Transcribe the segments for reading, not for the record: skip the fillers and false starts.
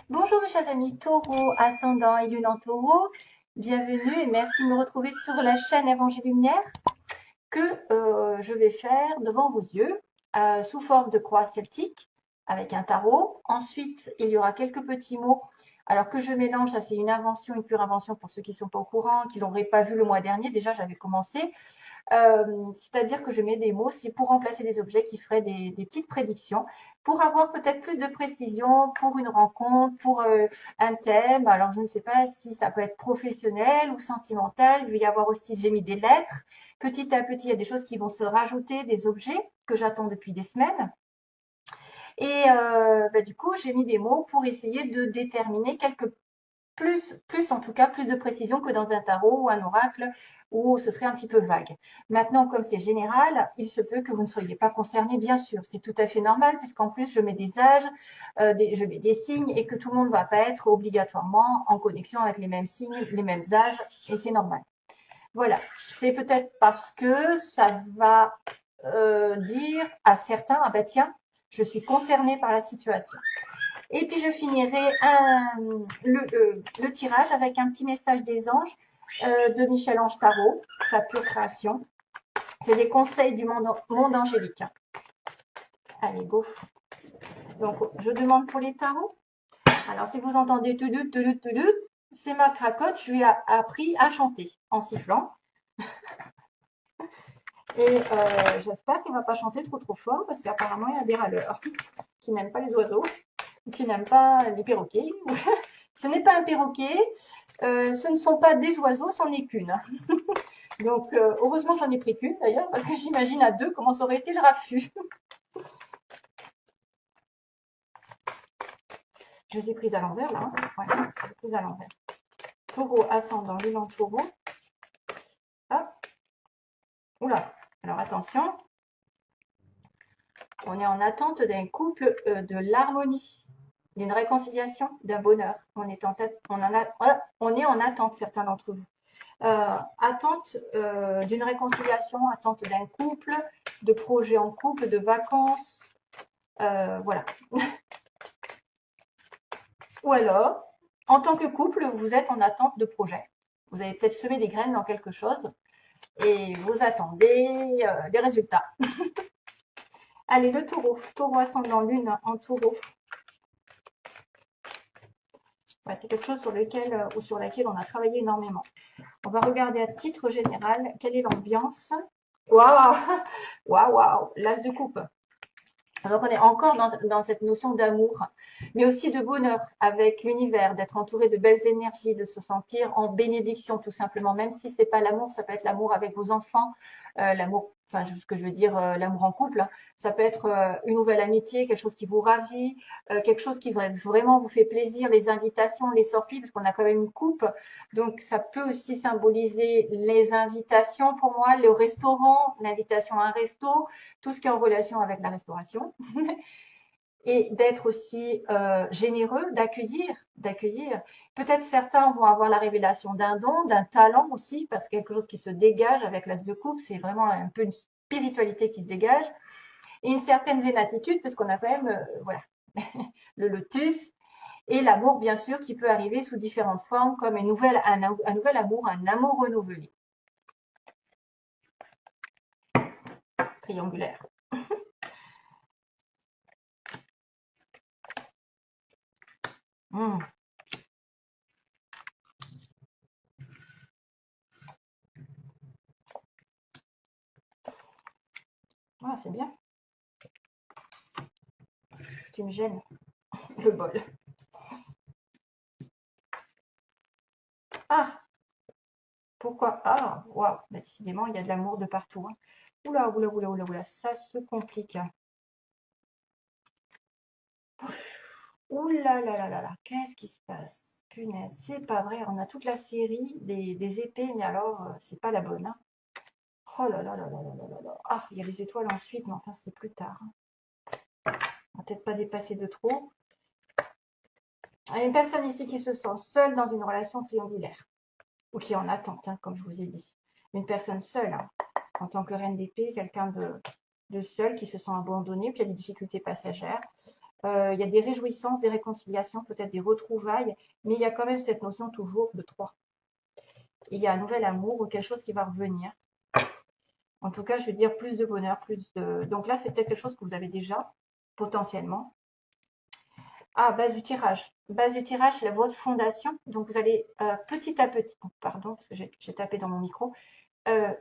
Bonjour mes chers amis Taureau, ascendant et lune en Taureau, bienvenue et merci de me retrouver sur la chaîne Évangile Lumière que je vais faire devant vos yeux sous forme de croix celtique avec un tarot. Ensuite, il y aura quelques petits mots alors que je mélange, ça c'est une invention, une pure invention pour ceux qui ne sont pas au courant, qui l'auraient pas vu le mois dernier, déjà j'avais commencé. C'est-à-dire que je mets des mots, c'est pour remplacer des objets qui feraient des petites prédictions, pour avoir peut-être plus de précision pour une rencontre, pour un thème. Alors, je ne sais pas si ça peut être professionnel ou sentimental. Il va y avoir aussi, j'ai mis des lettres. Petit à petit, il y a des choses qui vont se rajouter, des objets que j'attends depuis des semaines. Et du coup, j'ai mis des mots pour essayer de déterminer quelques plus en tout cas, plus de précision que dans un tarot ou un oracle où ce serait un petit peu vague. Maintenant, comme c'est général, il se peut que vous ne soyez pas concerné, bien sûr. C'est tout à fait normal puisqu'en plus, je mets des âges, je mets des signes et que tout le monde ne va pas être obligatoirement en connexion avec les mêmes signes, les mêmes âges et c'est normal. Voilà. C'est peut-être parce que ça va dire à certains, ah bah tiens, je suis concerné par la situation. Et puis je finirai le tirage avec un petit message des anges de Michel-Ange Tarot, sa pure création. C'est des conseils du monde angélique. Allez, go. Donc, je demande pour les tarots. Alors, si vous entendez tout doute, c'est ma cracotte. Je lui ai appris à chanter en sifflant. Et j'espère qu'il ne va pas chanter trop fort parce qu'apparemment, il y a des râleurs qui n'aiment pas les oiseaux, qui n'aiment pas les perroquets. Ce n'est pas un perroquet, ce ne sont pas des oiseaux, c'en est qu'une. Donc, heureusement, j'en ai pris qu'une d'ailleurs, parce que j'imagine à deux comment ça aurait été le raffut. Je les ai prises à l'envers là. Hein. Ouais, je les ai prises à l'envers. Taureau, ascendant, lune en taureau. Hop. Oula. Alors attention. On est en attente d'un couple, de l'harmonie, d'une réconciliation, d'un bonheur. On est en attente, certains d'entre vous. Attente d'une réconciliation, attente d'un couple, de projets en couple, de vacances. Voilà. Ou alors, en tant que couple, vous êtes en attente de projet. Vous avez peut-être semé des graines dans quelque chose et vous attendez les résultats. Allez, le taureau. Taureau ascendant lune en taureau. Ouais, c'est quelque chose sur lequel ou sur laquelle on a travaillé énormément. On va regarder à titre général quelle est l'ambiance. Waouh, waouh, waouh, l'as de coupe. Donc on est encore dans cette notion d'amour, mais aussi de bonheur avec l'univers, d'être entouré de belles énergies, de se sentir en bénédiction tout simplement, même si c'est pas l'amour, ça peut être l'amour avec vos enfants, l'amour, enfin ce que je veux dire, l'amour en couple, hein. Ça peut être une nouvelle amitié, quelque chose qui vous ravit, quelque chose qui vraiment vous fait plaisir, les invitations, les sorties, parce qu'on a quand même une coupe, donc ça peut aussi symboliser les invitations pour moi, le restaurant, l'invitation à un resto, tout ce qui est en relation avec la restauration et d'être aussi généreux, d'accueillir. Peut-être certains vont avoir la révélation d'un don, d'un talent aussi, parce que quelque chose qui se dégage avec l'as de coupe, c'est vraiment un peu une spiritualité qui se dégage, et une certaine zénatitude, parce qu'on a quand même, voilà, le lotus, et l'amour, bien sûr, qui peut arriver sous différentes formes, comme un nouvel amour, un amour renouvelé, triangulaire. Mmh. Ah, c'est bien. Tu me gênes, le bol. Ah, pourquoi? Ah, waouh, bah, décidément, il y a de l'amour de partout. Hein. Oula, oula, oula, oula, oula, ça se complique. Hein. Oula là là là là, qu'est-ce qui se passe? Punaise, c'est pas vrai. On a toute la série des épées, mais alors, c'est pas la bonne. Hein. Oh là là là là là là là là. Ah, il y a les étoiles ensuite, mais enfin, c'est plus tard. Hein. On va peut-être pas dépasser de trop. Il y a une personne ici qui se sent seule dans une relation triangulaire, ou qui est en attente, hein, comme je vous ai dit. Une personne seule, hein, en tant que reine d'épée, quelqu'un de seul qui se sent abandonné, qui a des difficultés passagères. Il y a des réjouissances, des réconciliations, peut-être des retrouvailles, mais il y a quand même cette notion toujours de 3. Il y a un nouvel amour ou quelque chose qui va revenir. En tout cas, je veux dire plus de bonheur, plus de... Donc là, c'est peut-être quelque chose que vous avez déjà, potentiellement. Ah, base du tirage. Base du tirage, c'est la votre fondation. Donc, vous allez petit à petit, pardon, parce que j'ai tapé dans mon micro,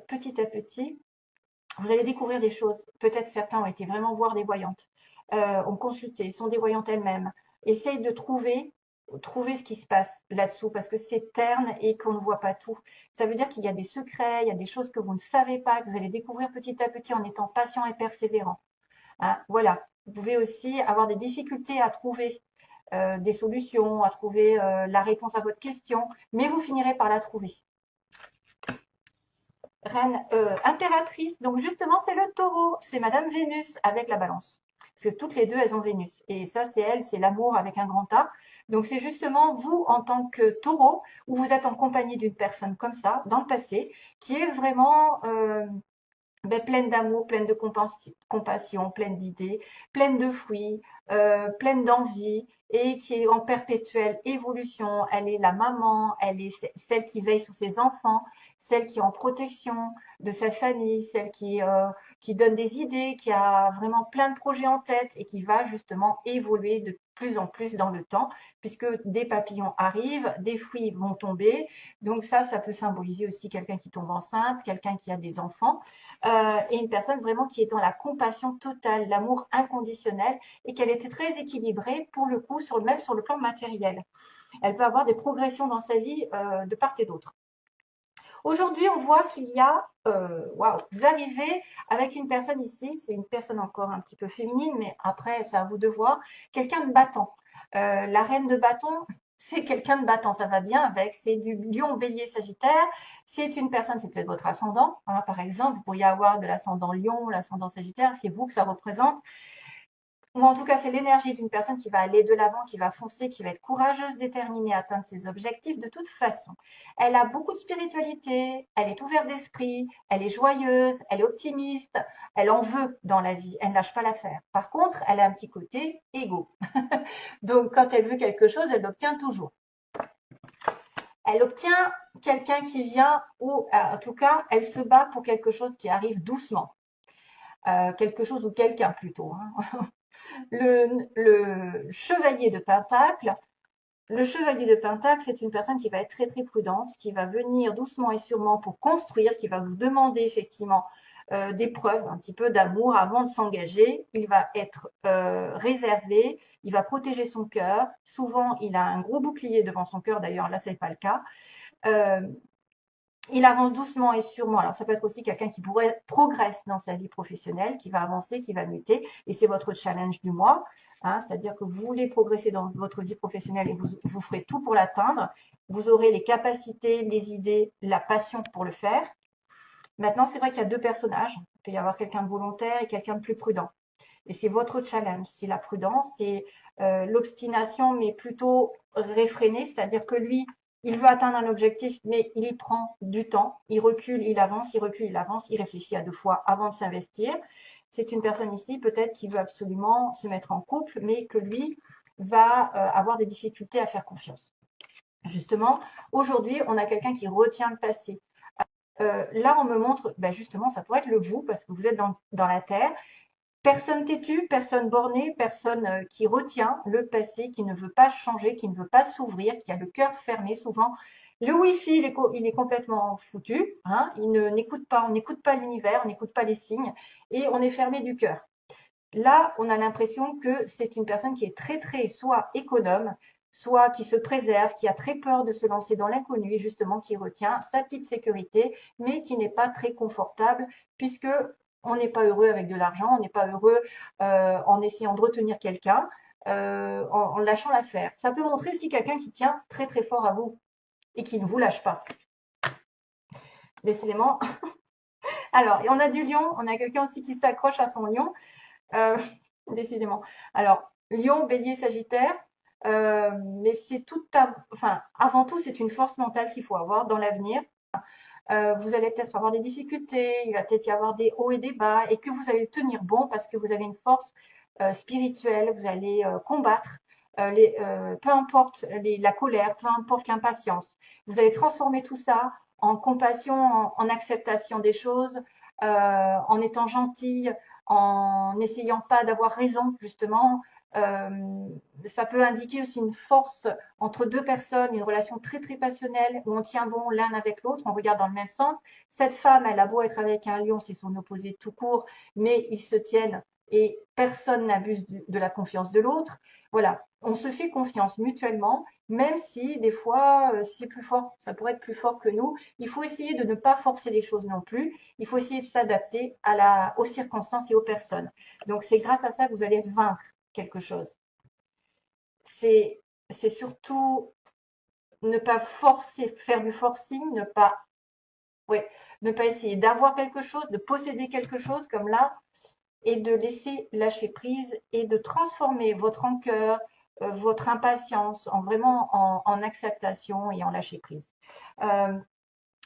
petit à petit, vous allez découvrir des choses. Peut-être certains ont été vraiment voir des voyantes, ont consulté, sont des voyantes elles-mêmes. Essayent de trouver ce qui se passe là-dessous parce que c'est terne et qu'on ne voit pas tout. Ça veut dire qu'il y a des secrets, il y a des choses que vous ne savez pas, que vous allez découvrir petit à petit en étant patient et persévérant. Hein, voilà. Vous pouvez aussi avoir des difficultés à trouver des solutions, à trouver la réponse à votre question, mais vous finirez par la trouver. Reine impératrice, donc justement c'est le taureau, c'est Madame Vénus avec la balance. Parce que toutes les deux, elles ont Vénus. Et ça, c'est elle, c'est l'amour avec un grand A. Donc c'est justement vous en tant que taureau, où vous êtes en compagnie d'une personne comme ça, dans le passé, qui est vraiment pleine d'amour, pleine de compassion, pleine d'idées, pleine de fruits, pleine d'envie et qui est en perpétuelle évolution. Elle est la maman, elle est celle qui veille sur ses enfants, celle qui est en protection de sa famille, celle qui donne des idées, qui a vraiment plein de projets en tête et qui va justement évoluer de plus en plus dans le temps, puisque des papillons arrivent, des fruits vont tomber. Donc ça peut symboliser aussi quelqu'un qui tombe enceinte, quelqu'un qui a des enfants et une personne vraiment qui est dans la compassion totale, l'amour inconditionnel et qu'elle était très équilibrée pour le coup, même sur le plan matériel. Elle peut avoir des progressions dans sa vie de part et d'autre. Aujourd'hui, on voit qu'il y a, waouh, vous arrivez avec une personne ici, c'est une personne encore un petit peu féminine, mais après, c'est à vous de voir, quelqu'un de battant. La reine de bâton, c'est quelqu'un de battant, ça va bien avec, c'est du lion, bélier, sagittaire. C'est une personne, c'est peut-être votre ascendant, hein, par exemple, vous pourriez avoir de l'ascendant lion, l'ascendant sagittaire, c'est vous que ça représente. Ou en tout cas, c'est l'énergie d'une personne qui va aller de l'avant, qui va foncer, qui va être courageuse, déterminée à atteindre ses objectifs de toute façon. Elle a beaucoup de spiritualité, elle est ouverte d'esprit, elle est joyeuse, elle est optimiste, elle en veut dans la vie, elle ne lâche pas l'affaire. Par contre, elle a un petit côté égo. Donc, quand elle veut quelque chose, elle l'obtient toujours. Elle obtient quelqu'un qui vient, ou en tout cas, elle se bat pour quelque chose qui arrive doucement. Quelque chose ou quelqu'un plutôt. Hein. Le chevalier de Pentacle, c'est une personne qui va être très très prudente, qui va venir doucement et sûrement pour construire, qui va vous demander effectivement des preuves, un petit peu d'amour avant de s'engager. Il va être réservé, il va protéger son cœur. Souvent, il a un gros bouclier devant son cœur. D'ailleurs, là, c'est pas le cas. Il avance doucement et sûrement. Alors, ça peut être aussi quelqu'un qui progresse dans sa vie professionnelle, qui va avancer, qui va muter. Et c'est votre challenge du mois. Hein, c'est-à-dire que vous voulez progresser dans votre vie professionnelle et vous ferez tout pour l'atteindre. Vous aurez les capacités, les idées, la passion pour le faire. Maintenant, c'est vrai qu'il y a deux personnages. Il peut y avoir quelqu'un de volontaire et quelqu'un de plus prudent. Et c'est votre challenge. C'est la prudence, c'est l'obstination, mais plutôt réfrénée. C'est-à-dire que lui, il veut atteindre un objectif, mais il y prend du temps. Il recule, il avance, il recule, il avance. Il réfléchit à deux fois avant de s'investir. C'est une personne ici, peut-être, qui veut absolument se mettre en couple, mais que lui va avoir des difficultés à faire confiance. Justement, aujourd'hui, on a quelqu'un qui retient le passé. Là, on me montre, justement, ça pourrait être le vous, parce que vous êtes dans la terre. Personne têtue, personne bornée, personne qui retient le passé, qui ne veut pas changer, qui ne veut pas s'ouvrir, qui a le cœur fermé souvent. Le Wi-Fi, il est complètement foutu. Hein, n'écoute pas, on n'écoute pas l'univers, on n'écoute pas les signes et on est fermé du cœur. Là, on a l'impression que c'est une personne qui est très, très soit économe, soit qui se préserve, qui a très peur de se lancer dans l'inconnu et justement qui retient sa petite sécurité, mais qui n'est pas très confortable puisque on n'est pas heureux avec de l'argent, on n'est pas heureux en essayant de retenir quelqu'un, en lâchant l'affaire. Ça peut montrer aussi quelqu'un qui tient très très fort à vous et qui ne vous lâche pas. Décidément. Alors, et on a du lion, on a quelqu'un aussi qui s'accroche à son lion. Décidément. Alors, Lion, Bélier, Sagittaire, mais c'est avant tout, c'est une force mentale qu'il faut avoir dans l'avenir. Vous allez peut-être avoir des difficultés, il va peut-être y avoir des hauts et des bas, et que vous allez tenir bon parce que vous avez une force spirituel, vous allez combattre peu importe la colère, peu importe l'impatience. Vous allez transformer tout ça en compassion, en acceptation des choses, en étant gentil, en n'essayant pas d'avoir raison, justement. Ça peut indiquer aussi une force entre deux personnes, une relation très très passionnelle où on tient bon l'un avec l'autre, on regarde dans le même sens. Cette femme, elle a beau être avec un lion, c'est son opposé tout court, mais ils se tiennent et personne n'abuse de la confiance de l'autre. Voilà, on se fait confiance mutuellement, même si des fois c'est plus fort, ça pourrait être plus fort que nous. Il faut essayer de ne pas forcer les choses non plus. Il faut essayer de s'adapter aux circonstances et aux personnes. Donc c'est grâce à ça que vous allez vaincre quelque chose. C'est surtout ne pas forcer, faire du forcing, ouais, ne pas essayer d'avoir quelque chose, de posséder quelque chose comme là, et de laisser lâcher prise et de transformer votre rancœur, votre impatience en vraiment en acceptation et en lâcher prise. Euh,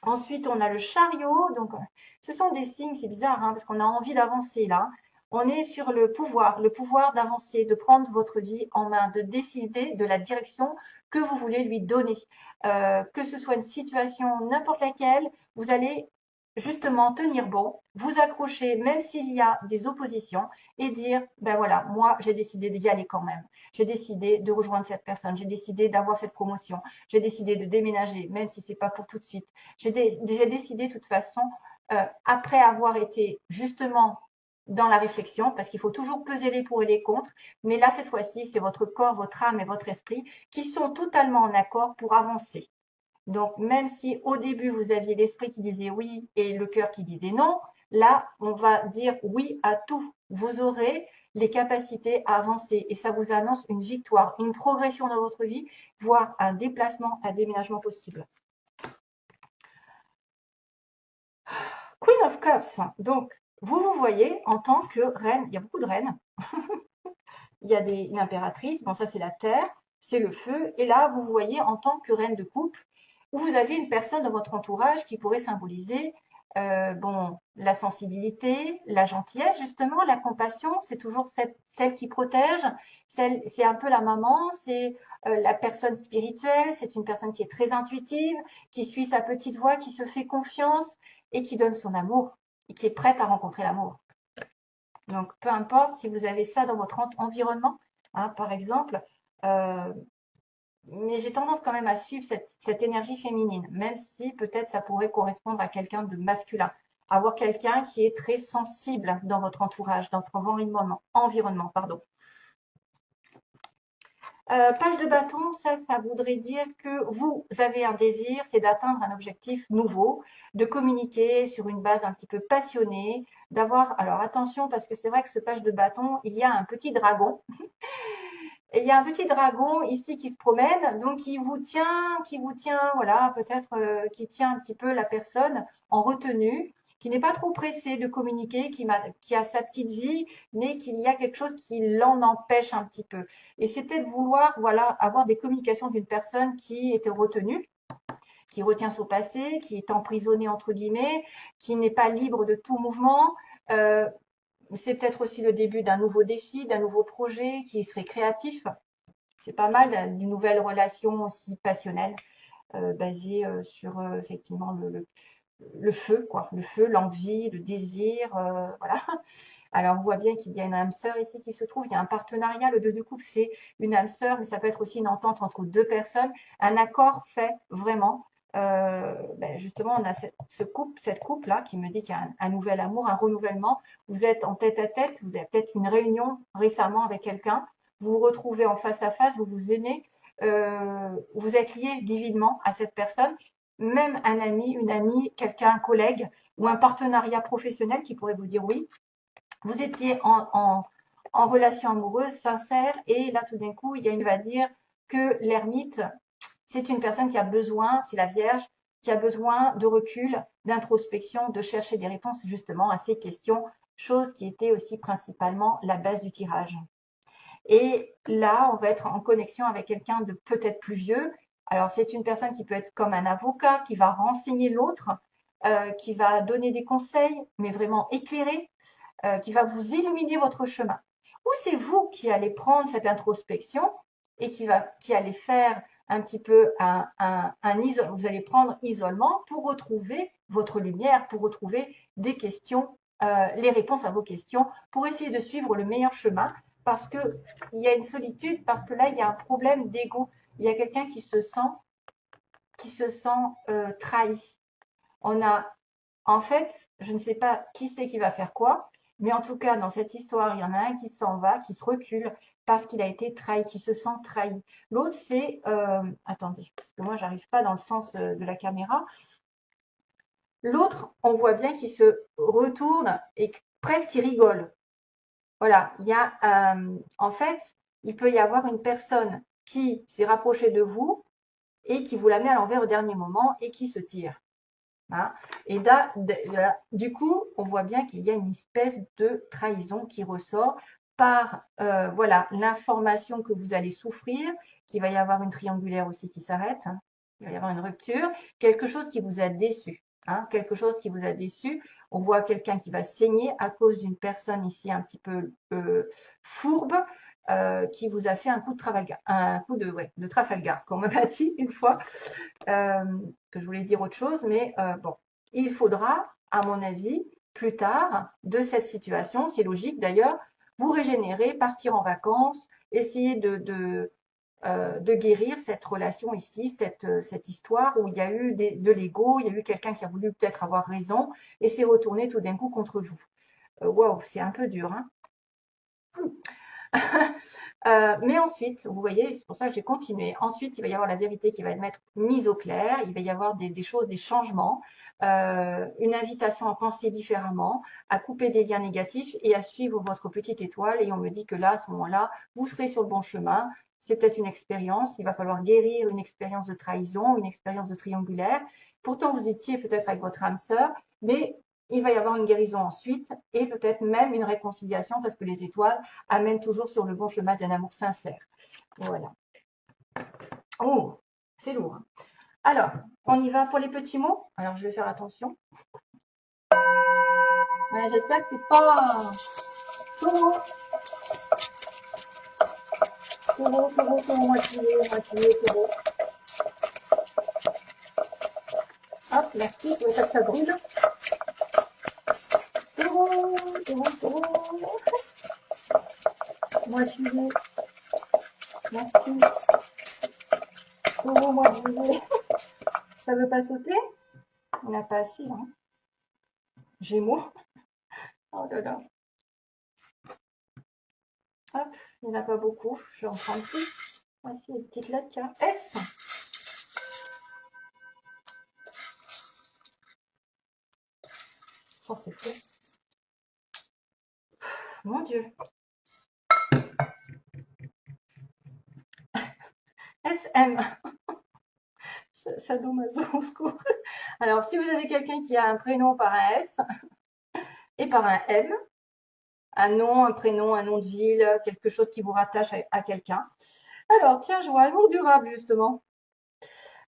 Ensuite, on a le chariot. Donc, ce sont des signes, c'est bizarre, hein, parce qu'on a envie d'avancer là. On est sur le pouvoir d'avancer, de prendre votre vie en main, de décider de la direction que vous voulez lui donner. Que ce soit une situation n'importe laquelle, vous allez justement tenir bon, vous accrocher, même s'il y a des oppositions, et dire, ben voilà, moi j'ai décidé d'y aller quand même. J'ai décidé de rejoindre cette personne, j'ai décidé d'avoir cette promotion, j'ai décidé de déménager, même si c'est pas pour tout de suite. J'ai décidé de toute façon, après avoir été justement dans la réflexion, parce qu'il faut toujours peser les pour et les contre, mais là, cette fois-ci, c'est votre corps, votre âme et votre esprit qui sont totalement en accord pour avancer. Donc, même si au début, vous aviez l'esprit qui disait oui et le cœur qui disait non, là, on va dire oui à tout. Vous aurez les capacités à avancer et ça vous annonce une victoire, une progression dans votre vie, voire un déplacement, un déménagement possible. Queen of Cups. Donc, vous voyez en tant que reine, il y a beaucoup de reines. Il y a une impératrice, bon ça c'est la terre, c'est le feu. Et là, vous voyez en tant que reine de couple, où vous avez une personne dans votre entourage qui pourrait symboliser bon, la sensibilité, la gentillesse, justement, la compassion, c'est toujours celle qui protège, c'est un peu la maman, c'est la personne spirituelle, c'est une personne qui est très intuitive, qui suit sa petite voix, qui se fait confiance et qui donne son amour, et qui est prête à rencontrer l'amour. Donc, peu importe si vous avez ça dans votre environnement, hein, par exemple, euh, mais j'ai tendance quand même à suivre cette énergie féminine, même si peut-être ça pourrait correspondre à quelqu'un de masculin. Avoir quelqu'un qui est très sensible dans votre entourage, dans votre environnement, pardon. Page de bâton, ça voudrait dire que vous avez un désir, c'est d'atteindre un objectif nouveau, de communiquer sur une base un petit peu passionnée, d'avoir, alors attention parce que c'est vrai que ce page de bâton, il y a un petit dragon. Et il y a un petit dragon ici qui se promène, donc qui vous tient, voilà, peut-être qui tient un petit peu la personne en retenue, qui n'est pas trop pressé de communiquer, qui a sa petite vie, mais qu'il y a quelque chose qui l'en empêche un petit peu. Et c'est peut-être vouloir, voilà, avoir des communications d'une personne qui était retenue, qui retient son passé, qui est emprisonnée entre guillemets, qui n'est pas libre de tout mouvement. Euh, c'est peut-être aussi le début d'un nouveau défi, d'un nouveau projet qui serait créatif. C'est pas mal d'une nouvelle relation aussi passionnelle, basée sur effectivement le feu, quoi. Le feu, l'envie, le désir, voilà. Alors on voit bien qu'il y a une âme sœur ici qui se trouve, il y a un partenariat, le 2 de couple c'est une âme sœur, mais ça peut être aussi une entente entre deux personnes, un accord fait vraiment. Justement, on a cette couple-là qui me dit qu'il y a un nouvel amour, un renouvellement. Vous êtes en tête à tête, vous avez peut-être une réunion récemment avec quelqu'un, vous vous retrouvez en face à face, vous vous aimez, vous êtes lié divinement à cette personne, même un ami, une amie, quelqu'un, un collègue ou un partenariat professionnel qui pourrait vous dire oui. Vous étiez en relation amoureuse, sincère, et là tout d'un coup, il y a une va dire que l'ermite, c'est une personne qui a besoin, c'est la Vierge, qui a besoin de recul, d'introspection, de chercher des réponses justement à ces questions, chose qui était aussi principalement la base du tirage. Et là, on va être en connexion avec quelqu'un de peut-être plus vieux. Alors, c'est une personne qui peut être comme un avocat, qui va renseigner l'autre, qui va donner des conseils, mais vraiment éclairés, qui va vous illuminer votre chemin. ou c'est vous qui allez prendre cette introspection et qui allez faire un petit peu vous allez prendre isolement pour retrouver votre lumière, pour retrouver des questions, les réponses à vos questions, pour essayer de suivre le meilleur chemin, parce que il y a une solitude, parce que là il y a un problème d'ego, il y a quelqu'un qui se sent trahi. On a, en fait, je ne sais pas qui c'est qui va faire quoi, mais en tout cas, dans cette histoire, il y en a un qui s'en va, qui se recule parce qu'il a été trahi, qui se sent trahi. L'autre, c'est, attendez, parce que moi, j'arrive pas dans le sens de la caméra. L'autre, on voit bien qu'il se retourne et presque il rigole. Voilà, il y a, en fait, il peut y avoir une personne qui s'est rapprochée de vous et qui vous la met à l'envers au dernier moment et qui se tire. Hein. Et là, du coup, on voit bien qu'il y a une espèce de trahison qui ressort par voilà l'information que vous allez souffrir, qu'il va y avoir une triangulaire aussi qui s'arrête, hein. Il va y avoir une rupture, quelque chose qui vous a déçu, hein, quelque chose qui vous a déçu. On voit quelqu'un qui va saigner à cause d'une personne ici un petit peu fourbe, qui vous a fait un coup de Trafalgar, de Trafalgar, comme on m'a dit une fois. Que je voulais dire autre chose, mais bon, il faudra, à mon avis, plus tard, de cette situation, c'est logique d'ailleurs, vous régénérer, partir en vacances, essayer de guérir cette relation ici, cette histoire où il y a eu de l'ego, il y a eu quelqu'un qui a voulu peut-être avoir raison et s'est retourné tout d'un coup contre vous. Waouh, c'est un peu dur, hein. Mais ensuite, vous voyez, c'est pour ça que j'ai continué. Ensuite, il va y avoir la vérité qui va être mise au clair. Il va y avoir des choses, des changements, une invitation à penser différemment, à couper des liens négatifs et à suivre votre petite étoile. Et on me dit que là, à ce moment-là, vous serez sur le bon chemin. C'est peut-être une expérience. Il va falloir guérir une expérience de trahison, une expérience de triangulaire. Pourtant, vous étiez peut-être avec votre âme sœur, mais il va y avoir une guérison ensuite et peut-être même une réconciliation parce que les étoiles amènent toujours sur le bon chemin d'un amour sincère. Voilà. Oh, c'est lourd, hein. Alors, on y va pour les petits mots. Alors, je vais faire attention. Ouais, j'espère que c'est pas taureau, moitié, taureau. Hop, merci, je veux pas que ça brûle. Taureau, moitié, merci. Taureau, moitié. Ça veut pas sauter? On n'a pas assez, hein. Gémeaux. Oh là là. Hop, il n'y en a pas beaucoup. Je vais en prendre plus. Voici une petite lettre, tiens. S. Oh, c'est fait. Mon Dieu. SM. Sadomaso, au secours. Alors, si vous avez quelqu'un qui a un prénom par un S et par un M, un nom, un prénom, un nom de ville, quelque chose qui vous rattache à quelqu'un. Alors, tiens, je vois amour durable, justement.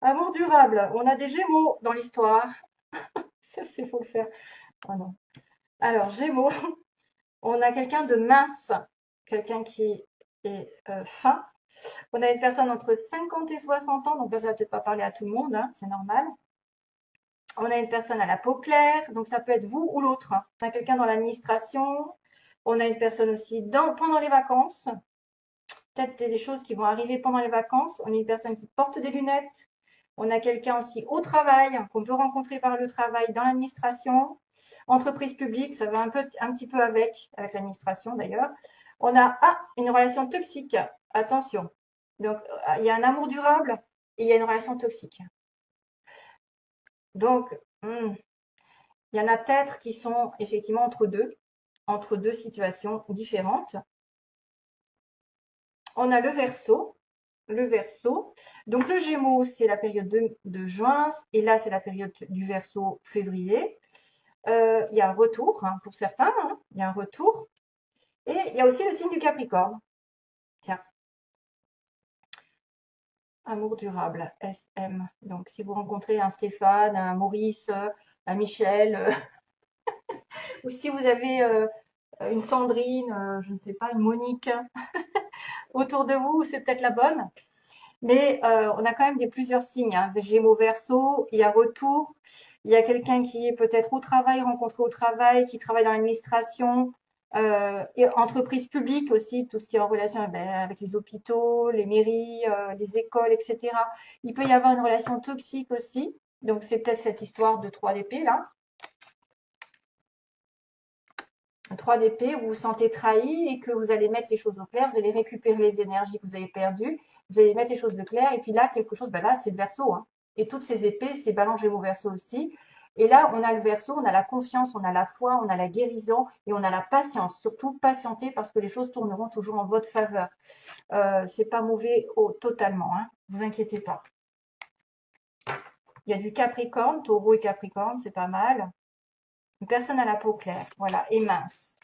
Amour durable. On a des Gémeaux dans l'histoire. Ça, c'est faut le faire. Oh non. Alors, Gémeaux. On a quelqu'un de mince, quelqu'un qui est fin. On a une personne entre 50 et 60 ans, donc là, ça va peut-être pas parler à tout le monde, hein, c'est normal. On a une personne à la peau claire, donc ça peut être vous ou l'autre. On a quelqu'un dans l'administration. On a une personne aussi pendant les vacances. Peut-être des choses qui vont arriver pendant les vacances. On a une personne qui porte des lunettes. On a quelqu'un aussi au travail, qu'on peut rencontrer par le travail dans l'administration. Entreprise publique, ça va un petit peu avec l'administration d'ailleurs. On a une relation toxique. Attention. Donc, il y a un amour durable et il y a une relation toxique. Donc, il y en a peut-être qui sont effectivement entre deux situations différentes. On a le Verseau. Le Verseau. Donc, le Gémeaux, c'est la période de juin. Et là, c'est la période du Verseau, février. Il y a un retour, hein, pour certains. Hein, il y a un retour. Et il y a aussi le signe du Capricorne. Tiens. Amour durable, SM. Donc, si vous rencontrez un Stéphane, un Maurice, un Michel, ou si vous avez une Sandrine, je ne sais pas, une Monique autour de vous, c'est peut-être la bonne. Mais on a quand même plusieurs signes, hein. Gémeaux, Verseau, il y a retour, il y a quelqu'un qui est peut-être au travail, rencontré au travail, qui travaille dans l'administration, et entreprise publique aussi, tout ce qui est en relation avec les hôpitaux, les mairies, les écoles, etc. Il peut y avoir une relation toxique aussi. Donc c'est peut-être cette histoire de 3 d'épée là. 3 d'épée, vous vous sentez trahi et que vous allez mettre les choses au clair, vous allez récupérer les énergies que vous avez perdues, vous allez mettre les choses de clair, et puis là, quelque chose, ben là, c'est le Verseau, hein. Et toutes ces épées, c'est Balance, Gémeaux, Verseau aussi. Et là, on a le Verseau, on a la confiance, on a la foi, on a la guérison et on a la patience. Surtout patienter parce que les choses tourneront toujours en votre faveur. C'est pas mauvais totalement, hein. Vous inquiétez pas. Il y a du Capricorne, Taureau et Capricorne, c'est pas mal. Une personne à la peau claire, voilà, et mince.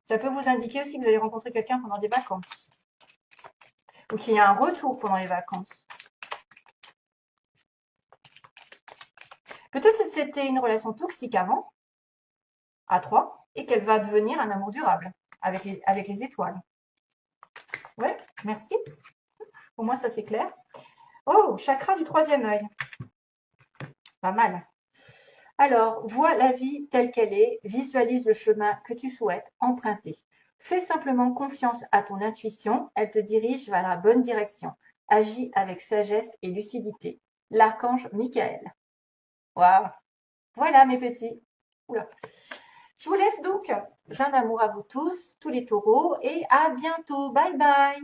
Ça peut vous indiquer aussi que vous allez rencontrer quelqu'un pendant des vacances. Ou qu'il y a un retour pendant les vacances. Peut-être que c'était une relation toxique avant, à 3, et qu'elle va devenir un amour durable, avec les étoiles. Ouais, merci. Pour moi, ça c'est clair. Oh, chakra du 3e œil. Pas mal. Alors, vois la vie telle qu'elle est, visualise le chemin que tu souhaites emprunter. Fais simplement confiance à ton intuition, elle te dirige vers la bonne direction. Agis avec sagesse et lucidité. L'archange Michael. Waouh! Voilà mes petits. Oula. Je vous laisse donc. Plein d'amour à vous tous les taureaux, et à bientôt. Bye bye!